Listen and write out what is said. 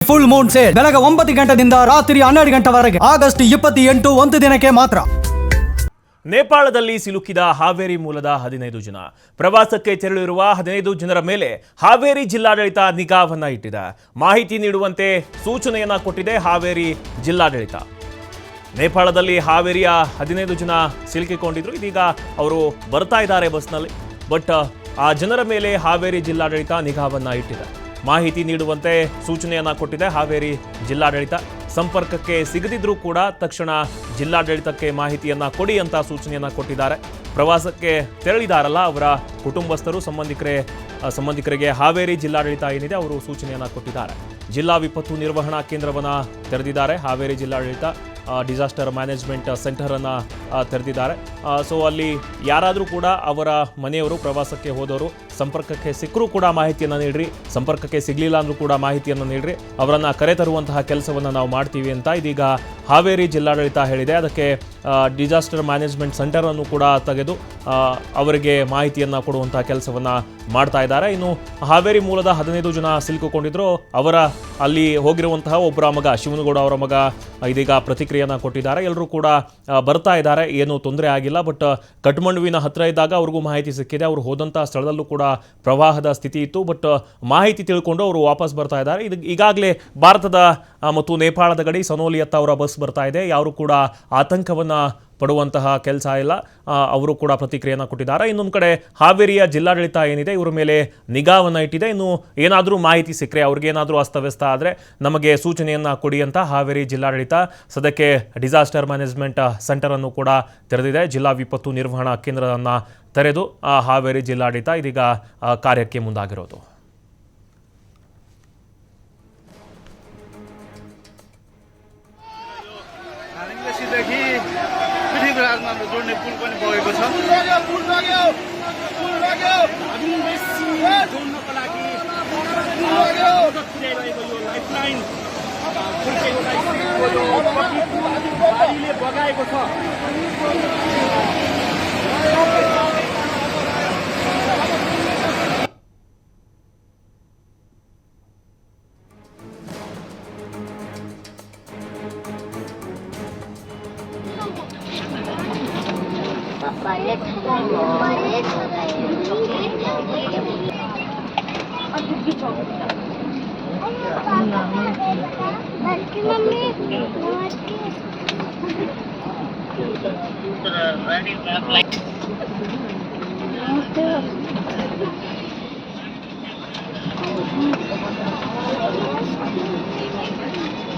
Full Moon sale ಬೆಳಗ್ಗೆ 9 ಗಂಟೆಯಿಂದ ರಾತ್ರಿ 12 ಗಂಟೆವರೆಗೆ ಆಗಸ್ಟ್ 28 ಒಂದು ದಿನಕ್ಕೆ ಮಾತ್ರ. ನೇಪಾಳದಲ್ಲಿ ಸಿಲುಕಿದ ಹಾವೇರಿ ಮೂಲದ 15 ಜನ ಪ್ರವಾಸಕ್ಕೆ ತೆರಳಿರುವ 15 ಜನರ ಮೇಲೆ ಹಾವೇರಿ ಜಿಲ್ಲಾಡಳಿತ ನಿಗಾವನ್ನ ಇಟ್ಟಿದೆ. ಮಾಹಿತಿ ನೀಡುವಂತೆ ಸೂಚನೆಯನ್ನ ಕೊಟ್ಟಿದೆ ಹಾವೇರಿ ಜಿಲ್ಲಾಡಳಿತ. ನೇಪಾಳದಲ್ಲಿ ಹಾವೇರಿಯ 15 ಜನ ಸಿಲುಕಿಕೊಂಡಿದ್ರು. ಇದೀಗ ಅವರು ಬರ್ತಾ ಇದ್ದಾರೆ ಬಸ್ನಲ್ಲಿ. ಬಟ್ ಆ ಜನರ ಮೇಲೆ ಹಾವೇರಿ ಜಿಲ್ಲಾಡಳಿತ ನಿಗಾವನ್ನ ಇಟ್ಟಿದೆ. ಮಾಹಿತಿ ನೀಡುವಂತೆ ಸೂಚನೆಯನ್ನ ಕೊಟ್ಟಿದೆ ಹಾವೇರಿ ಜಿಲ್ಲಾಡಳಿತ. ಸಂಪರ್ಕಕ್ಕೆ ಸಿಗದಿದ್ರೂ ಕೂಡ ತಕ್ಷಣ ಜಿಲ್ಲಾಡಳಿತಕ್ಕೆ ಮಾಹಿತಿಯನ್ನ ಕೊಡಿ ಅಂತ ಸೂಚನೆಯನ್ನ ಕೊಟ್ಟಿದ್ದಾರೆ. ಪ್ರವಾಸಕ್ಕೆ ತೆರಳಿದಾರಲ್ಲ ಅವರ ಕುಟುಂಬಸ್ಥರು ಸಂಬಂಧಿಕರಿಗೆ ಹಾವೇರಿ ಜಿಲ್ಲಾಡಳಿತ ಏನಿದೆ ಅವರು ಸೂಚನೆಯನ್ನ ಕೊಟ್ಟಿದ್ದಾರೆ. ಜಿಲ್ಲಾ ವಿಪತ್ತು ನಿರ್ವಹಣಾ ಕೇಂದ್ರವನ್ನ ತೆರೆದಿದ್ದಾರೆ ಹಾವೇರಿ ಜಿಲ್ಲಾಡಳಿತ. ಡಿಸಾಸ್ಟರ್ ಮ್ಯಾನೇಜ್ಮೆಂಟ್ ಸೆಂಟರ್ ಅನ್ನ ತೆರೆದಿದ್ದಾರೆ. ಸೊ ಅಲ್ಲಿ ಯಾರಾದರೂ ಕೂಡ ಅವರ ಮನೆಯವರು ಪ್ರವಾಸಕ್ಕೆ ಹೋದವರು ಸಂಪರ್ಕಕ್ಕೆ ಸಿಕ್ಕರೂ ಕೂಡ ಮಾಹಿತಿಯನ್ನು ನೀಡ್ರಿ, ಸಂಪರ್ಕಕ್ಕೆ ಸಿಗಲಿಲ್ಲ ಅಂದ್ರೂ ಕೂಡ ಮಾಹಿತಿಯನ್ನು ನೀಡ್ರಿ, ಅವರನ್ನು ಕರೆತರುವಂತಹ ಕೆಲಸವನ್ನು ನಾವು ಮಾಡ್ತೀವಿ ಅಂತ ಇದೀಗ ಹಾವೇರಿ ಜಿಲ್ಲಾಡಳಿತ ಹೇಳಿದೆ. ಅದಕ್ಕೆ ಡಿಸಾಸ್ಟರ್ ಮ್ಯಾನೇಜ್ಮೆಂಟ್ ಸೆಂಟರ್ ಅನ್ನು ಕೂಡ ತೆಗೆದು ಅವರಿಗೆ ಮಾಹಿತಿಯನ್ನು ಕೊಡುವಂತಹ ಕೆಲಸವನ್ನು ಮಾಡ್ತಾ ಇದ್ದಾರೆ. ಇನ್ನು ಹಾವೇರಿ ಮೂಲದ 15 ಜನ ಸಿಲುಕಿಕೊಂಡಿದ್ರು. ಅವರ ಅಲ್ಲಿ ಹೋಗಿರುವಂತಹ ಒಬ್ಬರ ಮಗ ಶಿವನಗೌಡ ಅವರ ಮಗ ಇದೀಗ ಪ್ರತಿಕ್ರಿಯೆಯನ್ನು ಕೊಟ್ಟಿದ್ದಾರೆ. ಎಲ್ಲರೂ ಕೂಡ ಬರ್ತಾ ಇದ್ದಾರೆ, ಏನು ತೊಂದರೆ ಆಗಿಲ್ಲ. ಬಟ್ ಕಠ್ಮಂಡುವಿನ ಹತ್ತಿರ ಇದ್ದಾಗ ಅವ್ರಿಗೂ ಮಾಹಿತಿ ಸಿಕ್ಕಿದೆ. ಅವರು ಹೋದಂಥ ಸ್ಥಳದಲ್ಲೂ ಕೂಡ ಪ್ರವಾಹದ ಸ್ಥಿತಿ ಇತ್ತು. ಬಟ್ ಮಾಹಿತಿ ತಿಳ್ಕೊಂಡು ಅವರು ವಾಪಸ್ ಬರ್ತಾ ಇದ್ದಾರೆ. ಈಗಾಗಲೇ ಭಾರತದ ಮತ್ತು ನೇಪಾಳದ ಗಡಿ ಸನೋಲಿಯತ್ತ ಅವರ ಬಸ್ ಬರ್ತಾ ಇದೆ. ಯಾರು ಕೂಡ ಆತಂಕವನ್ನು ಪಡುವಂತಹ ಕೆಲಸ ಇಲ್ಲ. ಅವರು ಕೂಡ ಪ್ರತಿಕ್ರಿಯೆಯನ್ನು ಕೊಟ್ಟಿದ್ದಾರೆ. ಇನ್ನೊಂದು ಕಡೆ ಹಾವೇರಿಯ ಜಿಲ್ಲಾಡಳಿತ ಏನಿದೆ ಇವರ ಮೇಲೆ ನಿಗಾವನ್ನು ಇಟ್ಟಿದೆ. ಇನ್ನು ಏನಾದರೂ ಮಾಹಿತಿ ಸಿಕ್ಕರೆ ಅವ್ರಿಗೇನಾದರೂ ಅಸ್ತವ್ಯಸ್ತ ಆದರೆ ನಮಗೆ ಸೂಚನೆಯನ್ನು ಕೊಡಿ ಅಂತ ಹಾವೇರಿ ಜಿಲ್ಲಾಡಳಿತ ಸದ್ಯಕ್ಕೆ ಡಿಸಾಸ್ಟರ್ ಮ್ಯಾನೇಜ್ಮೆಂಟ್ ಸೆಂಟರನ್ನು ಕೂಡ ತೆರೆದಿದೆ. ಜಿಲ್ಲಾ ವಿಪತ್ತು ನಿರ್ವಹಣಾ ಕೇಂದ್ರವನ್ನು ತೆರೆದು ಹಾವೇರಿ ಜಿಲ್ಲಾಡಳಿತ ಇದೀಗ ಕಾರ್ಯಕ್ಕೆ ಮುಂದಾಗಿರೋದು. जोड्ने पुल पनि बगेको छ। जोड्नको लागि लाइफलाइन बगाएको छ। Running left like